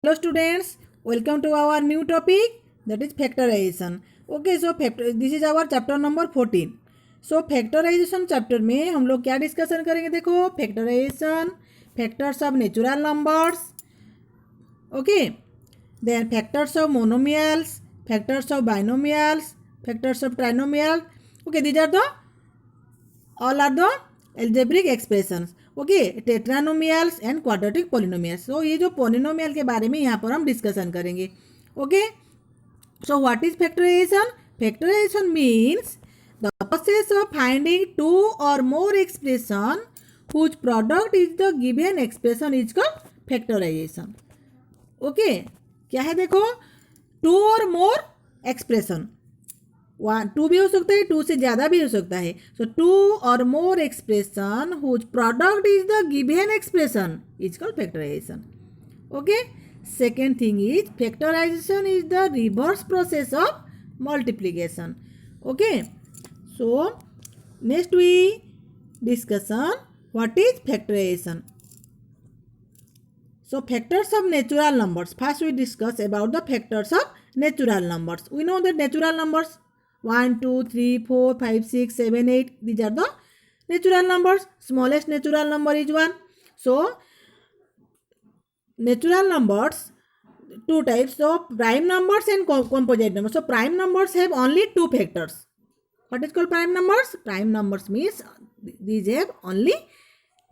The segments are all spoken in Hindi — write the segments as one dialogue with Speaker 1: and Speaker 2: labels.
Speaker 1: Hello students, welcome to our new topic, that is factorization. Okay, so this is our chapter number 14. So factorization chapter में हम लोग क्या डिस्कशन करेंगे? देखो, factorization, factors of natural numbers, okay, then factors of monomials, factors of binomials, factors of trinomials. Okay, these are the all are the algebraic expressions. Okay, tetranomials and quadratic polynomials. So ये जो पॉलिनोमियल के बारे में यहाँ पर हम डिस्कशन करेंगे. Okay, so what is factorisation? Factorisation means the process of finding two or more expression whose product is the given expression is called factorisation. Okay, क्या है? देखो, to or more expression, one two भी हो सकता है, टू से ज़्यादा भी हो सकता है. So two or more expression whose product is the given expression is called factorisation. Okay, second thing is factorisation is the reverse process of multiplication. Okay, so next we discussion what is factorisation. So factors of natural numbers. First we discuss about the factors of natural numbers. We know that natural numbers 1, 2, 3, 4, 5, 6, 7, 8. These are the natural numbers. Smallest natural number is 1. So natural numbers, two types. So prime numbers and composite numbers. So prime numbers have only two factors. What is called prime numbers? Prime numbers means these have only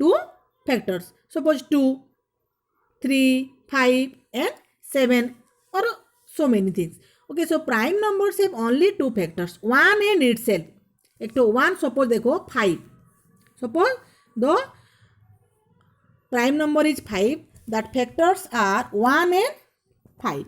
Speaker 1: two factors. Suppose 2, 3, 5 and 7 or so many things. Okay, so prime numbers have only two factors, one and itself. एक तो one, suppose देखो 5. Suppose the prime number is 5, that factors are 1 and 5.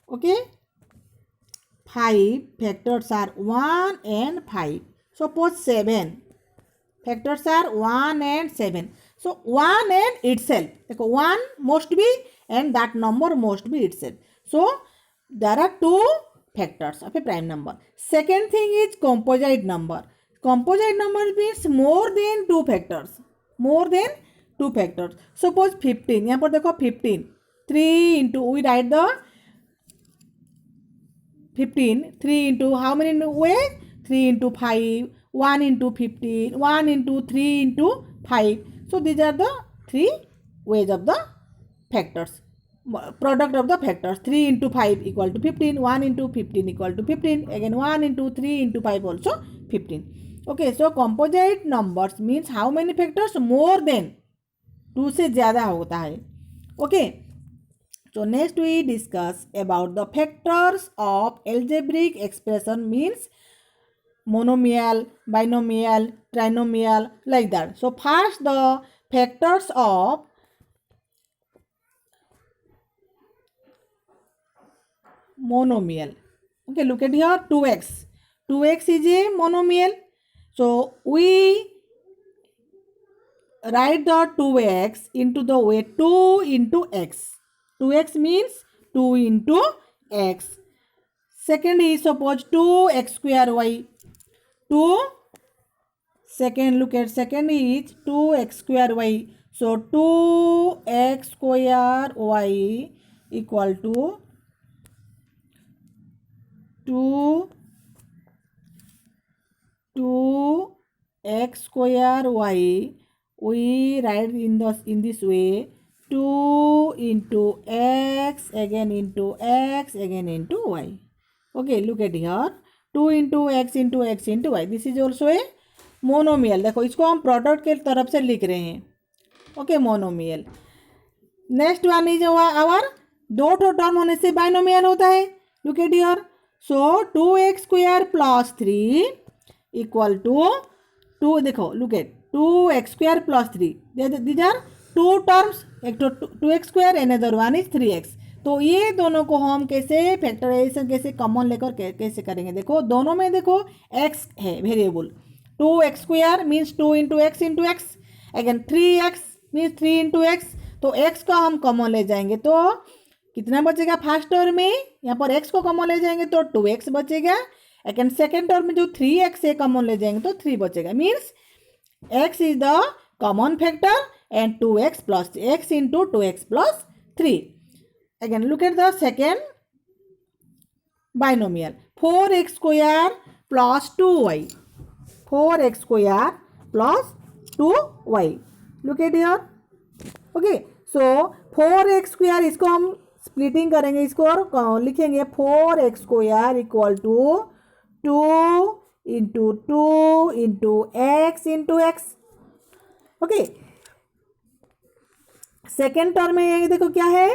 Speaker 1: Okay, 5 factors are 1 and 5. Suppose 7 factors are 1 and 7. So 1 and itself, देखो 1 must be and that number must be itself. So there are two factors of a prime number. Second thing is composite number. Composite number means more than two factors. More than two factors. Suppose 15. यहाँ पर देखो 15. 3 into, we write the 15. 3 into how many ways? 3 into 5. 1 into 15. 1 into 3 into 5. So these are the three ways of the factors. Product of the factors. 3 into 5 equal to 15. 1 into 15 equal to 15. Again 1 into 3 into 5 also 15. Okay, so composite numbers means how many factors? More than 2 से ज़्यादा होता है. Okay, so next we discuss about the factors of algebraic expression means monomial, binomial, trinomial, like that. So first the factors of monomial. Okay, look at here, 2x. 2x is a monomial. So we write the 2x into the way 2 into x. 2x means 2 into x. Second is suppose 2x square y. 2, second, look at second is 2x square y. So 2x square y equal to 2x square y. We write in this way 2 into x again into x again into y. Okay, look at here, 2 into x into x into y. This is also a monomial. देखो, इसको हम प्रोडक्ट के तरफ से लिख रहे हैं. Okay, monomial. Next one is our दो टर्म होने से बाइनोमियल होता है. Look at here, so 2x square plus 3 equal to 2. देखो, look at 2x square plus 3. These are two terms. एक तो 2x square and other one is 3x. तो ये दोनों को हम कैसे फैक्टराइजेशन कैसे कॉमन लेकर कैसे करेंगे? देखो, दोनों में देखो x है variable. 2x square means 2 into x into x. Again 3x means 3 into x. तो x का हम कॉमन ले जाएंगे तो कितना बचेगा? फर्स्ट टर्म में यहाँ पर x को कॉमन ले जाएंगे तो 2x बचेगा. अगेन सेकेंड टर्म में जो 3x है कॉमन ले जाएंगे तो 3 बचेगा. Means x is the common factor and 2x plus x into 2x plus 3. Again, look at the second binomial. 4x square plus 2y. 4x square plus 2y. Look at here. Okay. So 4x square इसको हम स्प्लिटिंग करेंगे, इसको और लिखेंगे 4x square equal to 2 into 2 into x. Okay. Second term में ये देखो क्या है,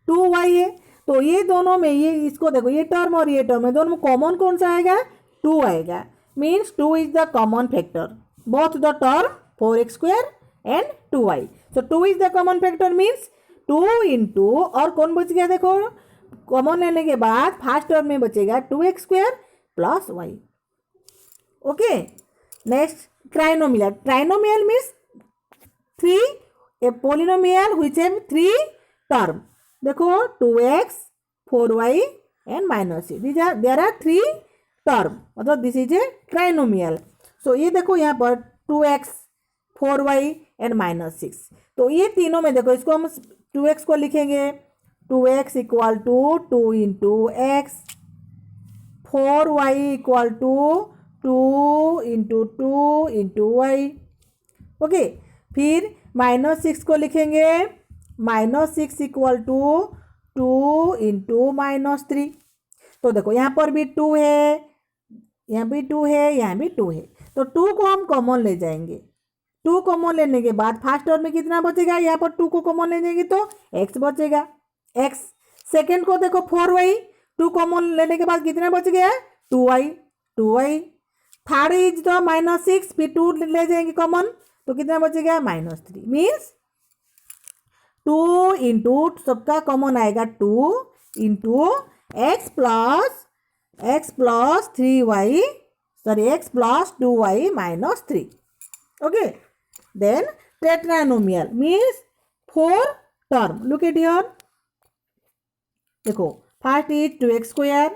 Speaker 1: 2y है. तो ये दोनों में ये इसको देखो, ये टर्म और ये टर्म है, दोनों में कॉमन कौन सा आएगा, 2 आएगा. Means 2 is the common factor both the term 4x square and 2y. So 2 is the common factor means 2 into और कौन बच गया, देखो कॉमन लेने के बाद फर्स्ट टर्म में बचेगा 2x square plus y. Okay. Next trinomial. Trinomial means 3, a polynomial which have 3 term. देखो 2x 4y and minus c, there are 3 term, मतलब this is a trinomial. So ये देखो यहाँ पर 2x 4y एंड माइनस 6. तो ये तीनों में देखो, इसको हम 2x को लिखेंगे 2x equal to 2 into x, 4y equal to 2 into 2 into y. Okay. फिर माइनस 6 को लिखेंगे -6 इक्वल टू 2 इंटू -3. तो देखो यहाँ पर भी 2 है, यहाँ भी 2 है, यहाँ भी 2 है. तो 2 को हम कॉमन ले जाएंगे. 2 कॉमन लेने के बाद फर्स्ट टर्म में कितना बचेगा, यहाँ पर 2 को कॉमन ले जाएंगे तो x बचेगा, x. सेकेंड को देखो 4y, 2 कॉमन लेने के बाद कितना बच गया, 2y. थर्ड इज द -6, फिर 2 ले जाएंगे कॉमन तो कितना बचेगा, -3. मीन्स 2 इंटू सबका कॉमन आएगा 2 into x plus 3y, sorry x plus 2y minus 3. Okay. Then tetranomial means 4 term. Look at here. देखो first is 2x square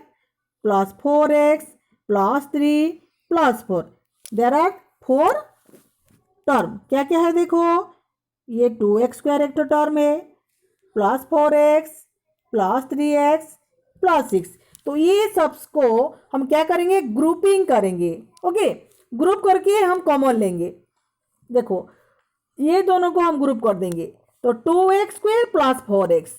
Speaker 1: plus 4x plus 3 plus 4. There are 4 term. क्या क्या है देखो, ये 2x स्क्वायर एक तो टर्म है, plus 4x plus 3x plus 6. तो ये सबको हम क्या करेंगे, ग्रुपिंग करेंगे. ओके. ग्रुप करके हम कॉमन लेंगे. देखो ये दोनों को हम ग्रुप कर देंगे तो 2x स्क्वायर प्लस 4x.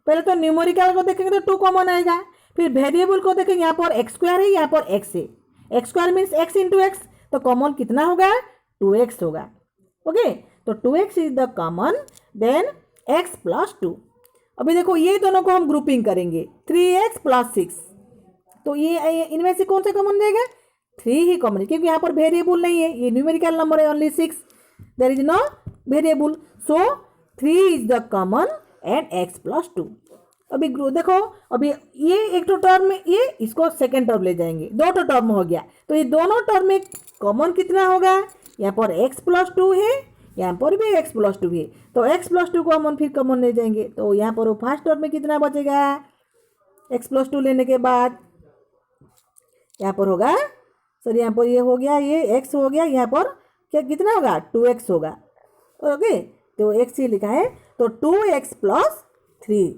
Speaker 1: पहले तो न्यूमेरिकल को देखेंगे तो 2 कॉमन आएगा. फिर वेरिएबल को देखेंगे, यहाँ पर x स्क्वायर है, यहाँ पर x है. x square means x into x, तो कॉमन कितना होगा, 2x होगा. ओके. तो 2x is the common, then x plus 2. अभी देखो ये दोनों को हम ग्रुपिंग करेंगे 3x प्लस 6. तो ये इनमें से कौन सा कॉमन रहेगा, 3 ही कॉमन है, क्योंकि यहाँ पर वेरिएबल नहीं है, ये न्यूमेरिकल नंबर है, only 6, there is no variable. So 3 is the common and x plus 2. अभी देखो, अभी ये एक तो टर्म में, ये इसको सेकेंड टर्म ले जाएंगे, 2 टर्म हो गया. तो ये दोनों टर्म में कॉमन कितना होगा, यहाँ पर x प्लस 2 है, यहाँ पर भी x प्लस 2 है. तो x प्लस 2 को हम फिर कॉमन ले जाएंगे. तो यहाँ पर वो फर्स्ट टर्म में कितना बचेगा, x प्लस 2 लेने के बाद यहाँ पर होगा, सर यहाँ पर ये हो गया, ये x हो गया, यहाँ पर क्या कितना होगा, 2x होगा. ओके. तो x ही लिखा है, तो 2x प्लस 3.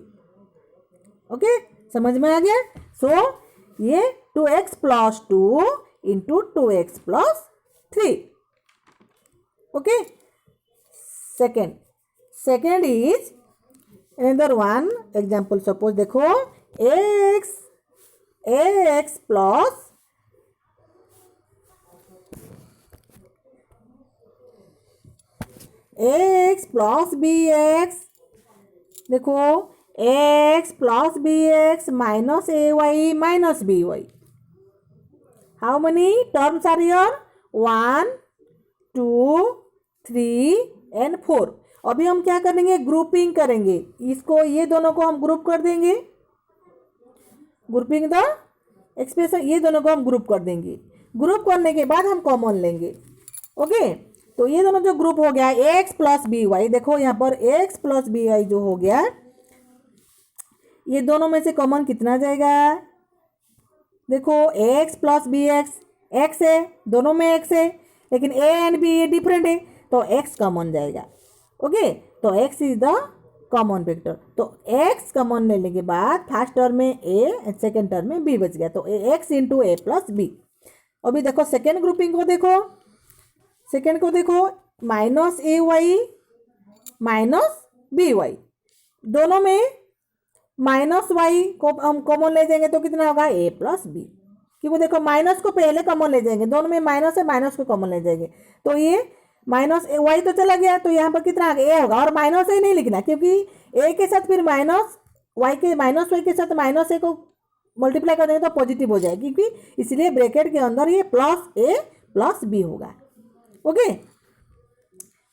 Speaker 1: ओके. समझ में आ गया. सो ये 2x plus 2 into 2x plus 3. Okay. Second is another one example. Suppose देखो ax प्लस bx. देखो x plus bx minus ay minus by. How many terms are here, 1 2 3 and 4. अभी हम क्या करेंगे, ग्रुपिंग करेंगे. इसको ये दोनों को हम ग्रुप कर देंगे, ग्रुपिंग द एक्सप्रेशन, ये दोनों को हम ग्रुप कर देंगे. ग्रुप करने के बाद हम कॉमन लेंगे. ओके. तो ये दोनों जो ग्रुप हो गया x प्लस बी वाई, देखो यहाँ पर x प्लस बी वाई जो हो गया, ये दोनों में से कॉमन कितना जाएगा, देखो x प्लस बी एक्स है, दोनों में x है, लेकिन a एंड b ये डिफरेंट है, तो x कॉमन जाएगा. ओके. तो x is the common factor. तो x कॉमन लेने के बाद फर्स्ट टर्म में a, सेकेंड टर्म में b बच गया, तो x into a plus b. अभी देखो सेकेंड ग्रुपिंग को देखो, सेकेंड को देखो, माइनस ए वाई माइनस बी वाई, दोनों में माइनस वाई को हम कॉमन ले जाएंगे तो कितना होगा a प्लस बी, क्योंकि देखो माइनस को पहले कॉमन ले जाएंगे, दोनों में माइनस है, माइनस को कॉमन ले जाएंगे, तो ये माइनस वाई तो चला गया, तो यहाँ पर कितना आ गया, ए होगा। और माइनस ए नहीं लिखना, क्योंकि ए के साथ फिर माइनस वाई के साथ माइनस ए को मल्टीप्लाई कर देंगे तो पॉजिटिव हो जाएगी, क्योंकि इसलिए ब्रैकेट के अंदर ये प्लस ए प्लस बी होगा। ओके,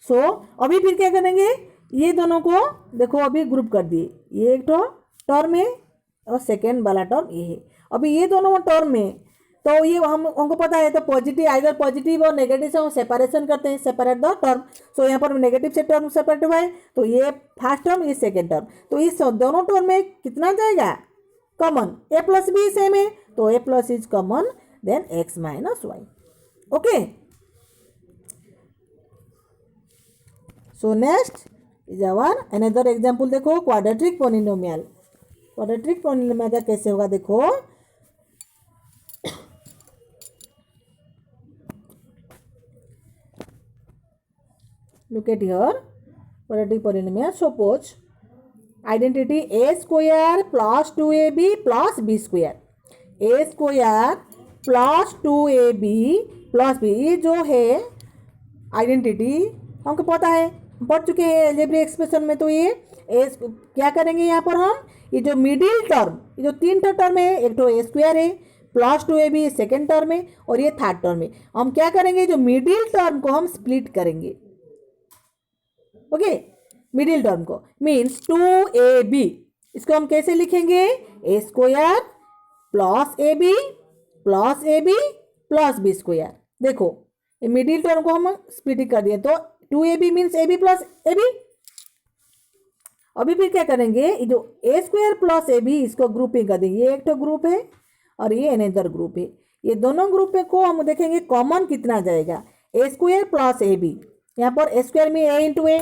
Speaker 1: सो अभी फिर क्या करेंगे, ये दोनों को देखो अभी ग्रुप कर दिए, ये एक तो टर्म है और सेकेंड वाला टर्म ये है। अभी ये दोनों टर्म में तो ये हमको पता है, तो पॉजिटिव आइदर पॉजिटिव और नेगेटिव से हम सेपरेशन करते हैं, सेपरेट द टर्म। सो यहाँ पर नेगेटिव से टर्म सेपरेट हुआ है, तो ये फर्स्ट टर्म, ये सेकेंड टर्म, तो इस दोनों टर्म में कितना जाएगा common, a plus b same है, तो a plus is common, then x minus y. Okay, so next is our another example. देखो क्वाड्रेटिक पॉलिनोमियल, क्वाड्रेटिक पॉलिनोमियल का कैसे होगा, देखो look at here, quadratic polynomial. Suppose identity a square plus 2ab plus b square, a square plus 2ab plus b, ये जो है आइडेंटिटी हमको पता है, पढ़ चुके हैं अलजेब्रिक एक्सप्रेशन में। तो ये क्या करेंगे यहाँ पर हम, ये जो मिडिल टर्म, ये जो तीन टर्म है, एक तो ए स्क्वायर है प्लस 2ab सेकेंड टर्म है और ये थर्ड टर्म है, हम क्या करेंगे, जो मिडिल टर्म को हम स्प्लिट करेंगे। ओके, मिडिल टर्म को मीन्स 2ab, इसको हम कैसे लिखेंगे, a square plus a b plus b square. देखो ये मिडिल टर्म को हम स्प्लिट कर दिए, तो 2ab means a b plus a b. अभी फिर क्या करेंगे, ये जो a square plus a b, इसको ग्रुपिंग कर देंगे, ये एक तो ग्रुप है और ये अनदर ग्रुप है, ये दोनों ग्रुप को हम देखेंगे कॉमन कितना जाएगा, ए स्क्वायर प्लस ए बी, यहाँ पर ए स्क्वायर में ए इंटू ए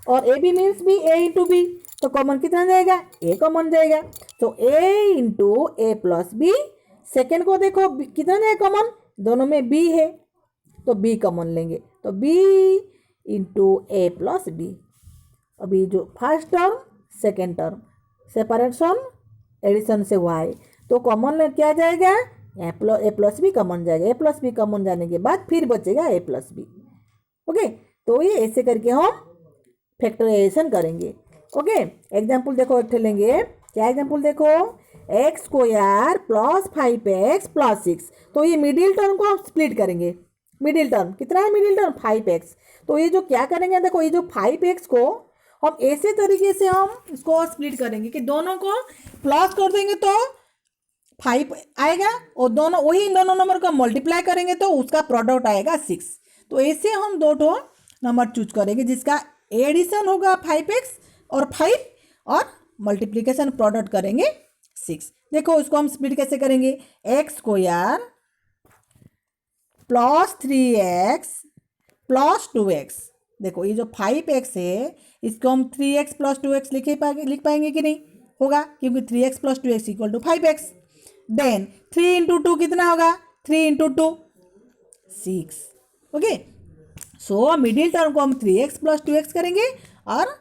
Speaker 1: और ए बी मीन्स भी ए इंटू बी, तो कॉमन कितना जाएगा, ए कॉमन जाएगा, तो ए into a plus B. Second को देखो कितना जाएगा कॉमन, दोनों में बी है तो बी कॉमन लेंगे, तो b into a plus b. अभी जो first term second term separation addition से हुआ है, तो कॉमन क्या जाएगा, ए प्लस बी कॉमन जाएगा, ए प्लस बी कॉमन जाने के बाद फिर बचेगा ए प्लस बी। ओके, तो ये ऐसे करके हम फैक्टराइजेशन करेंगे। ओके, एग्जाम्पल देखो एक लेंगे, क्या एग्जाम्पल देखो, x square plus 5x plus 6, तो ये मिडिल टर्म को हम स्प्लिट करेंगे। मिडिल टर्म कितना है, मिडिल टर्म 5x, तो ये जो क्या करेंगे, देखो ये जो 5x को हम ऐसे तरीके से हम इसको स्प्लिट करेंगे कि दोनों को प्लस कर देंगे तो 5 आएगा और दोनों वही दोनों नंबर को मल्टीप्लाई करेंगे तो उसका प्रोडक्ट आएगा 6। तो ऐसे हम दो नंबर चूज करेंगे जिसका एडिशन होगा 5x और 5 और मल्टीप्लिकेशन प्रोडक्ट करेंगे 6। देखो उसको हम स्प्लिट कैसे करेंगे, x square plus 3x plus 2x। देखो ये जो 5x है इसको हम 3x प्लस 2x लिख पाएंगे कि नहीं, होगा, क्योंकि 3x plus 2x equal to 5x। Then 3 into 2 कितना होगा, 3 into 2 6। Okay, so middle term को हम 3x प्लस 2x करेंगे और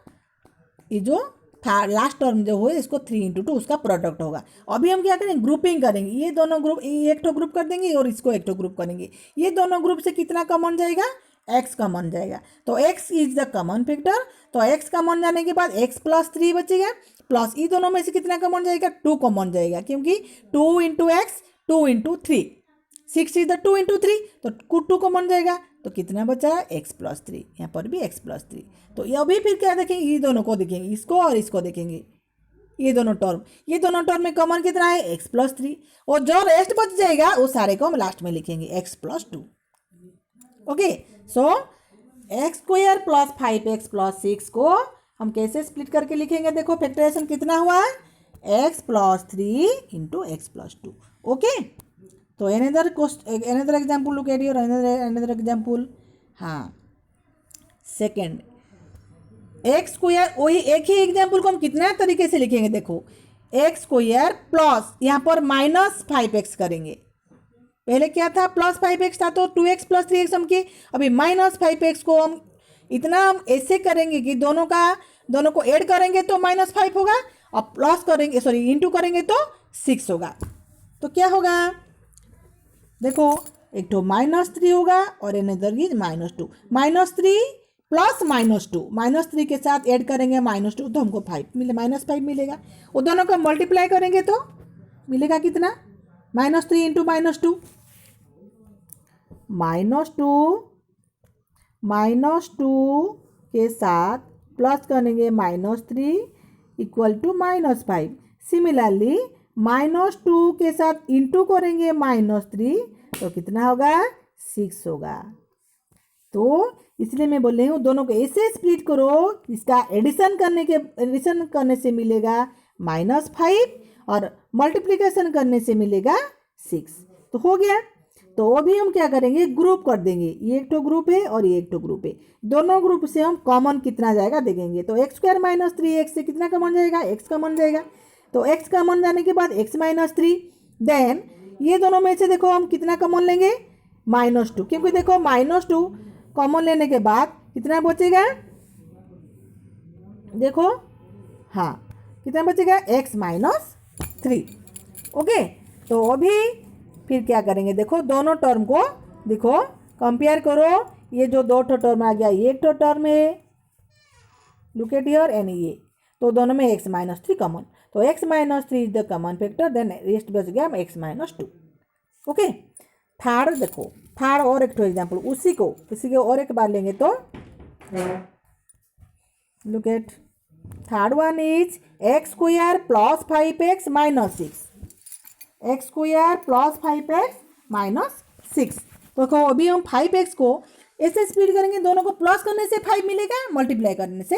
Speaker 1: ये जो लास्ट टर्म जो है इसको 3 इंटू 2 उसका प्रोडक्ट होगा। अभी हम क्या करेंगे, ग्रुपिंग करेंगे, ये दोनों ग्रुप एक तो ग्रुप कर देंगे और इसको एक तो ग्रुप करेंगे। ये दोनों ग्रुप से कितना कॉमन जाएगा, x कॉमन जाएगा, तो x is the common factor, तो x कॉमन जाने के बाद x प्लस 3 बचेगा, प्लस ये दोनों में से कितना कॉमन जाएगा, 2 कॉमन जाएगा, क्योंकि 2 into x 2 into 3, 6 is the 2 into 3, तो 2 कॉमन जाएगा, तो कितना बचा, x प्लस 3, यहाँ पर भी x प्लस 3। तो ये अभी फिर क्या देखेंगे, ये दोनों को देखेंगे, इसको और इसको देखेंगे, ये दोनों टर्म में कॉमन कितना है, x प्लस 3, और जो रेस्ट बच जाएगा वो सारे को हम लास्ट में लिखेंगे x plus 2। Okay, so x square plus 5x plus 6 को हम कैसे स्प्लिट करके लिखेंगे, देखो फैक्टराइजेशन कितना हुआ है, x plus 3 into x plus 2। Okay, तो another example look at your another example। हाँ, सेकेंड एक्स स्क्वायर, वही एक ही एग्जाम्पल को हम कितना तरीके से लिखेंगे देखो, एक्स स्क्वायर प्लस यहाँ पर -5x करेंगे। पहले क्या था, +5x था तो 2x + 3x हम किए, अभी -5x को हम इतना हम ऐसे करेंगे कि दोनों को ऐड करेंगे तो -5 होगा, और प्लस करेंगे इंटू करेंगे तो 6 होगा। तो क्या होगा देखो, एक तो -3 होगा और अनदर इज -2, -3 प्लस -2, -3 के साथ ऐड करेंगे -2 तो हमको -5 मिलेगा। वो दोनों को मल्टीप्लाई करेंगे तो मिलेगा कितना, -3 इंटू -2, -2 के साथ प्लस करेंगे -3 इक्वल टू -5। सिमिलरली -2 के साथ इंटू करेंगे -3 तो कितना होगा, 6 होगा। तो इसलिए मैं बोल रही हूँ दोनों को ऐसे स्प्लिट करो, इसका एडिशन करने से मिलेगा -5 और मल्टीप्लिकेशन करने से मिलेगा 6। तो हो गया। तो अभी हम क्या करेंगे, ग्रुप कर देंगे, ये एक तो ग्रुप है और ये एक तो ग्रुप है, दोनों ग्रुप से हम कॉमन कितना जाएगा देखेंगे। तो x² - 3x से कितना कॉमन जाएगा, x कॉमन जाएगा। तो x कॉमन जाने के बाद x - 3, देन ये दोनों में से देखो हम कितना कॉमन लेंगे, -2, क्योंकि देखो -2 कॉमन लेने के बाद कितना बचेगा, देखो हाँ कितना बचेगा, x - 3। ओके, तो अभी फिर क्या करेंगे, देखो दोनों टर्म को देखो कंपेयर करो, ये जो दो टर्म आ गया ये एक टर्म है, लुक एट हियर, एंड ये, तो दोनों में x - 3 कॉमन, तो x - 3 is the common factor, then rest बच गया x - 2। ओके, थर्ड देखो, थर्ड और एक एग्जाम्पल उसी को और एक बार लेंगे तो look at, third one is x² + 5x - 6, x² + 5x - 6। तो देखो अभी हम 5x को ऐसे स्प्लिट करेंगे, दोनों को प्लस करने से 5 मिलेगा, मल्टीप्लाई करने से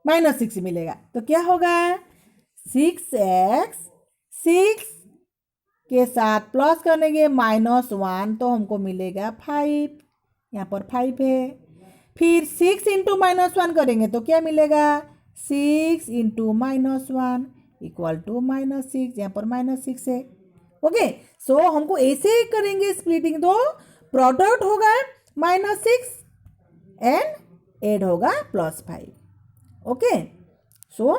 Speaker 1: -6 मिलेगा। तो क्या होगा, 6x, 6 के साथ प्लस करेंगे -1 तो हमको मिलेगा 5, यहाँ पर 5 है। फिर 6 इंटू -1 करेंगे तो क्या मिलेगा, 6 इंटू -1 इक्वल टू -6, यहाँ पर -6 है। ओके, सो हमको ऐसे करेंगे स्प्लिटिंग, तो प्रोडक्ट होगा -6 एंड एड होगा +5। ओके, सो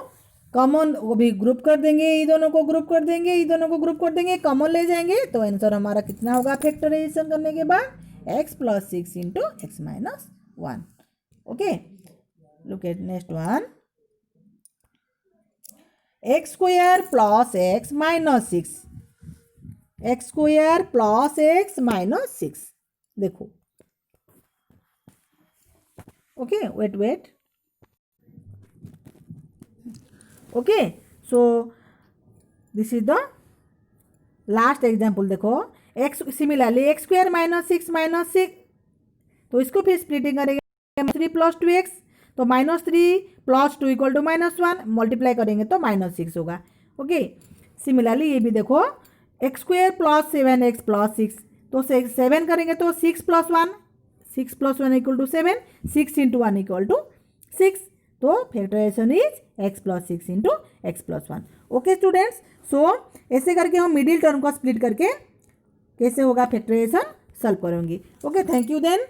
Speaker 1: कॉमन वो भी ग्रुप कर देंगे, ये दोनों को ग्रुप कर देंगे, ये दोनों को ग्रुप कर देंगे, कॉमन ले जाएंगे तो आंसर हमारा कितना होगा, फैक्टराइजेशन करने के बाद x + 6 into x - 1। Okay, look at next one, x² + x - 6, x² + x - 6, देखो। Okay, wait, okay, so this is the last example. देखो सिमिलरली x² - 6 - 6, तो इसको फिर स्प्लिटिंग करेंगे 3 + 2x, तो -3 + 2 इक्वल टू -1, मल्टीप्लाई करेंगे तो -6 होगा। ओके, सिमिलरली ये भी देखो x² + 7x + 6, तो 7 करेंगे तो 6 + 1, 6 + 1 equal to 7, 6 into 1 equal to 6, तो factorisation is x + 6 into x + 1। Okay students, so ऐसे करके हम मिडिल टर्म को स्प्लिट करके कैसे होगा फैक्टराइजेशन सॉल्व करेंगे। Okay, thank you then.